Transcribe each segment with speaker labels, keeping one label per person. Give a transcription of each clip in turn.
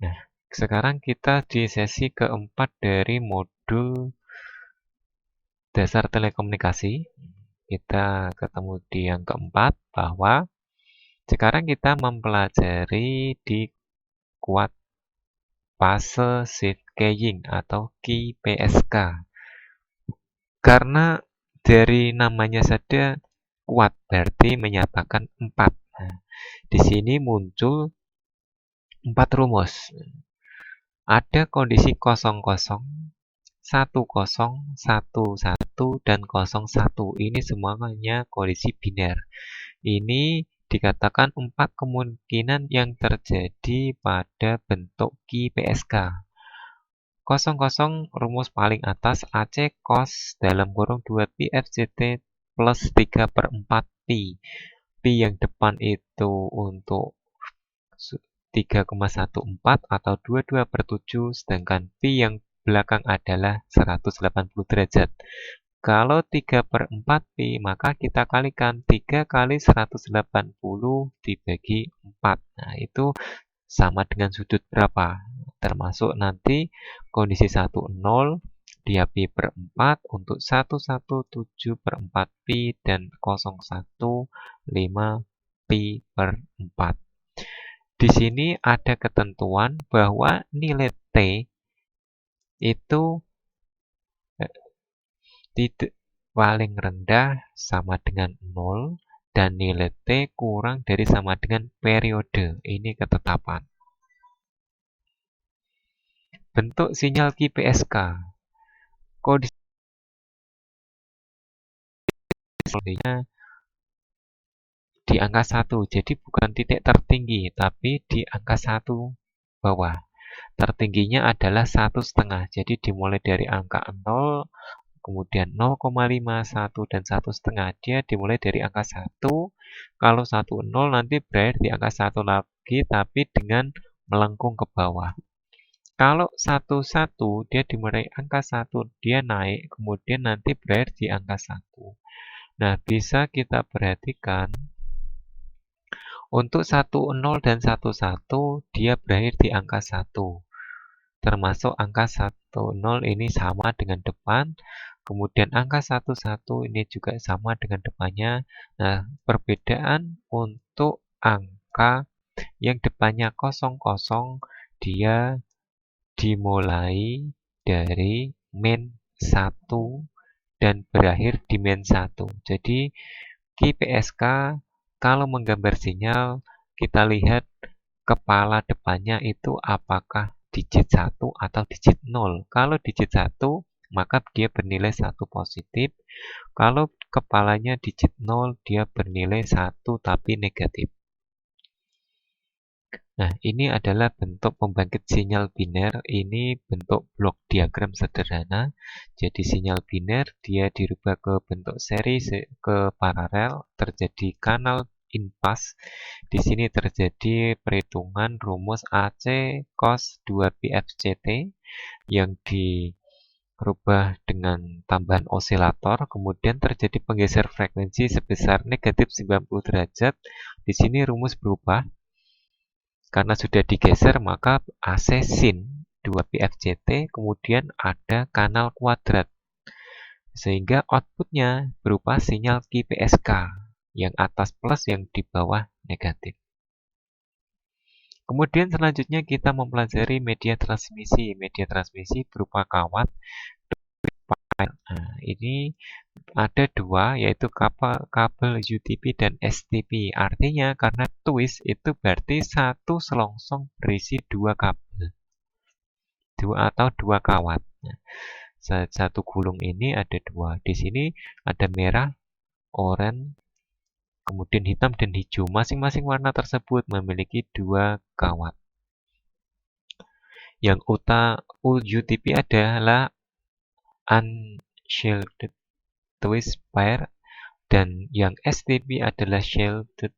Speaker 1: Nah, sekarang kita di sesi keempat dari modul dasar telekomunikasi. Kita ketemu di yang keempat bahwa sekarang kita mempelajari di kuat fase shift keying atau key PSK. Karena dari namanya saja kuat berarti menyatakan 4. Nah, di sini muncul 4 rumus. Ada kondisi 00, 10, 11, dan 01. Ini semuanya kondisi biner. Ini dikatakan 4 kemungkinan yang terjadi pada bentuk key PSK. 00 rumus paling atas AC cos dalam kurung 2 pi FCT plus 3/4 pi. Pi yang depan itu untuk 3,14 atau 22/7, sedangkan pi yang belakang adalah 180 derajat. Kalau 3/4 pi, maka kita kalikan 3 kali 180 dibagi 4. Nah, itu sama dengan sudut berapa? Termasuk nanti kondisi 10, dia pi per 4 untuk 117/4 pi dan 0,15 pi per 4. Di sini ada ketentuan bahwa nilai T itu tidak paling rendah sama dengan 0 dan nilai T kurang dari sama dengan periode. Ini ketetapan. Bentuk sinyal key PSK. Kondisinya di angka 1, jadi bukan titik tertinggi, tapi di angka 1 bawah. Tertingginya adalah 1,5, jadi dimulai dari angka 0, kemudian 0,5, 1, dan 1,5. Dia dimulai dari angka 1. Kalau 1,0 nanti berakhir di angka 1 lagi, tapi dengan melengkung ke bawah. Kalau 1,1, dia dimulai angka 1, dia naik, kemudian nanti berakhir di angka 1. Nah, bisa kita perhatikan untuk 1,0 dan 1,1 dia berakhir di angka 1. Termasuk angka 1,0 ini sama dengan depan. Kemudian angka 1,1 ini juga sama dengan depannya. Nah, perbedaan untuk angka yang depannya 00, dia dimulai dari min 1 dan berakhir di min 1. Jadi, key PSK kalau menggambar sinyal, kita lihat kepala depannya itu apakah digit 1 atau digit 0. Kalau digit 1, maka dia bernilai 1 positif. Kalau kepalanya digit 0, dia bernilai 1 tapi negatif. Nah, ini adalah bentuk pembangkit sinyal biner. Ini bentuk blok diagram sederhana. Jadi sinyal biner dia dirubah ke bentuk seri ke paralel, terjadi kanal in-pass. Di sini terjadi perhitungan rumus AC cos 2 pi FCT yang dirubah dengan tambahan osilator, kemudian terjadi penggeser frekuensi sebesar negatif 90 derajat. Di sini rumus berubah. Karena sudah digeser, maka AC sin 2 pi FCT, kemudian ada kanal kuadrat. Sehingga outputnya berupa sinyal key PSK, yang atas plus, yang di bawah negatif. Kemudian selanjutnya kita mempelajari media transmisi. Media transmisi berupa kawat. Nah, ini ada dua, yaitu kabel UTP dan STP. Artinya karena twist itu berarti satu selongsong berisi dua kabel, atau dua kawat. Nah, satu gulung ini ada dua. Di sini ada merah, oranye, kemudian hitam dan hijau. Masing-masing warna tersebut memiliki dua kawat. Yang UTP adalah unshielded twist pair, dan yang STP adalah shielded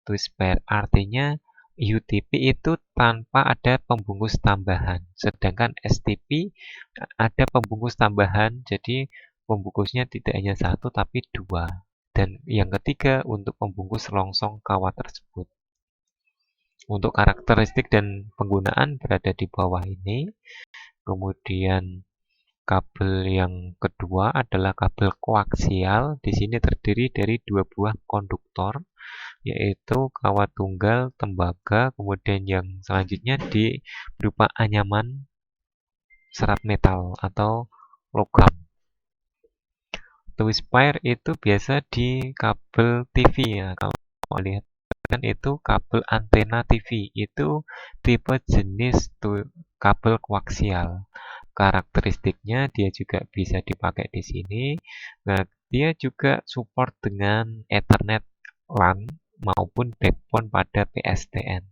Speaker 1: twist pair. Artinya UTP itu tanpa ada pembungkus tambahan, sedangkan STP ada pembungkus tambahan, jadi pembungkusnya tidak hanya satu tapi dua. Dan yang ketiga untuk pembungkus selongsong kawat tersebut. Untuk karakteristik dan penggunaan berada di bawah ini. Kemudian kabel yang kedua adalah kabel koaksial. Di sini terdiri dari dua buah konduktor, yaitu kawat tunggal, tembaga, kemudian yang selanjutnya berupa anyaman serat metal atau logam. Twist wire itu biasa di kabel TV ya. Kalau mau lihat kan itu kabel antena TV, itu tipe jenis kabel koaksial. Karakteristiknya dia juga bisa dipakai di sini. Nah, dia juga support dengan Ethernet LAN maupun backbone pada PSTN.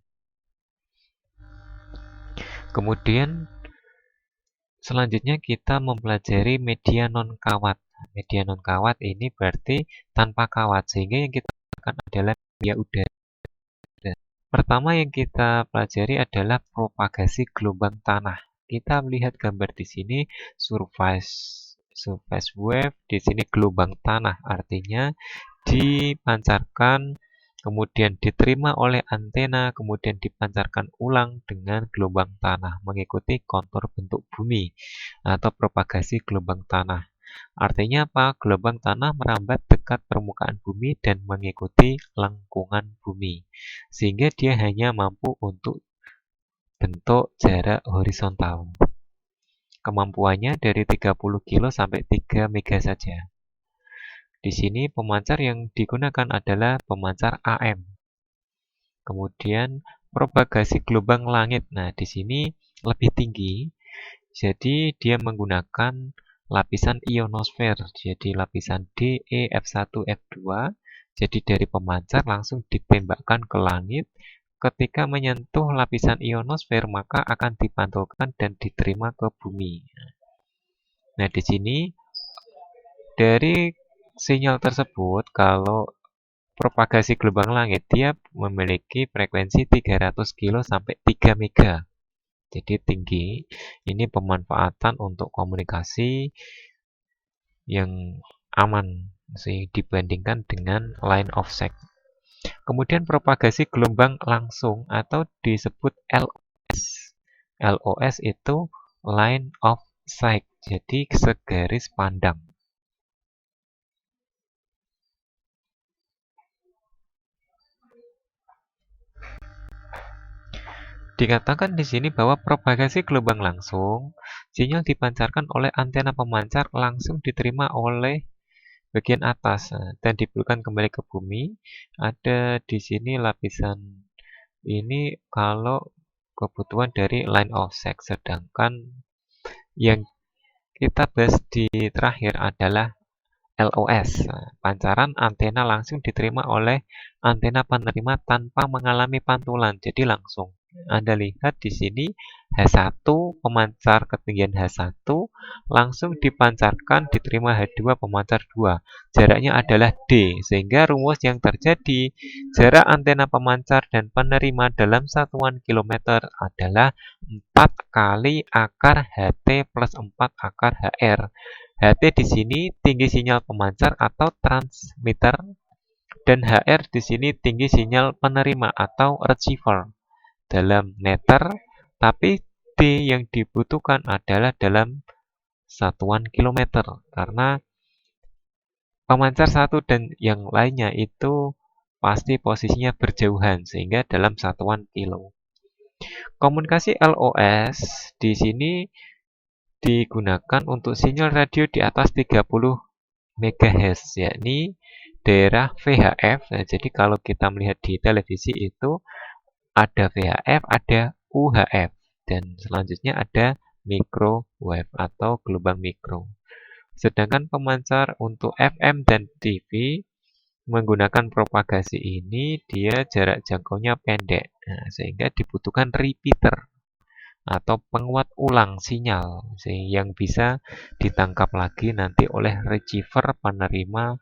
Speaker 1: Kemudian selanjutnya kita mempelajari media non-kawat. Media non-kawat ini berarti tanpa kawat, sehingga yang kita gunakan adalah media udara. Pertama yang kita pelajari adalah propagasi gelombang tanah. Kita melihat gambar di sini surface wave, di sini gelombang tanah, artinya dipancarkan, kemudian diterima oleh antena, kemudian dipancarkan ulang dengan gelombang tanah mengikuti kontur bentuk bumi atau propagasi gelombang tanah. Artinya apa? Gelombang tanah merambat dekat permukaan bumi dan mengikuti lengkungan bumi, sehingga dia hanya mampu untuk bentuk jarak horizontal. Kemampuannya dari 30 kilo sampai 3 mega saja. Di sini pemancar yang digunakan adalah pemancar AM. Kemudian propagasi gelombang langit. Nah, di sini lebih tinggi. Jadi dia menggunakan lapisan ionosfer. Jadi lapisan D, E, F1, F2. Jadi dari pemancar langsung ditembakkan ke langit. Ketika menyentuh lapisan ionosfer, maka akan dipantulkan dan diterima ke bumi. Nah, di sini dari sinyal tersebut, kalau propagasi gelombang langit, dia memiliki frekuensi 300 kilo sampai 3 mega. Jadi tinggi. Ini pemanfaatan untuk komunikasi yang aman dibandingkan dengan line of sight. Kemudian propagasi gelombang langsung atau disebut LOS. LOS itu line of sight, jadi segaris pandang. Dikatakan di sini bahwa propagasi gelombang langsung, sinyal dipancarkan oleh antena pemancar langsung diterima oleh bagian atas dan diberikan kembali ke bumi. Ada di sini lapisan ini kalau kebutuhan dari line of sight, sedangkan yang kita bahas di terakhir adalah LOS. Pancaran antena langsung diterima oleh antena penerima tanpa mengalami pantulan, jadi langsung. Anda lihat di sini H1 pemancar ketinggian H1 langsung dipancarkan diterima H2 pemancar 2. Jaraknya adalah D, sehingga rumus yang terjadi jarak antena pemancar dan penerima dalam satuan kilometer adalah 4 kali akar HT plus 4 akar HR. HT di sini tinggi sinyal pemancar atau transmitter, dan HR di sini tinggi sinyal penerima atau receiver dalam meter, tapi D yang dibutuhkan adalah dalam satuan kilometer, karena pemancar satu dan yang lainnya itu pasti posisinya berjauhan, sehingga dalam satuan kilo. Komunikasi LOS di sini digunakan untuk sinyal radio di atas 30 MHz, yakni daerah VHF. Nah, jadi kalau kita melihat di televisi itu ada VHF, ada UHF, dan selanjutnya ada microwave atau gelombang mikro. Sedangkan pemancar untuk FM dan TV menggunakan propagasi ini, dia jarak jangkaunya pendek, sehingga dibutuhkan repeater atau penguat ulang sinyal yang bisa ditangkap lagi nanti oleh receiver penerima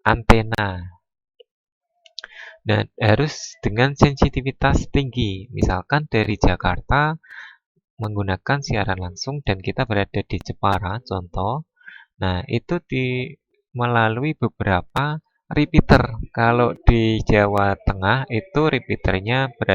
Speaker 1: antena. Dan harus dengan sensitivitas tinggi. Misalkan dari Jakarta menggunakan siaran langsung dan kita berada di Jepara, contoh. Nah, itu melalui beberapa repeater. Kalau di Jawa Tengah itu repeaternya berada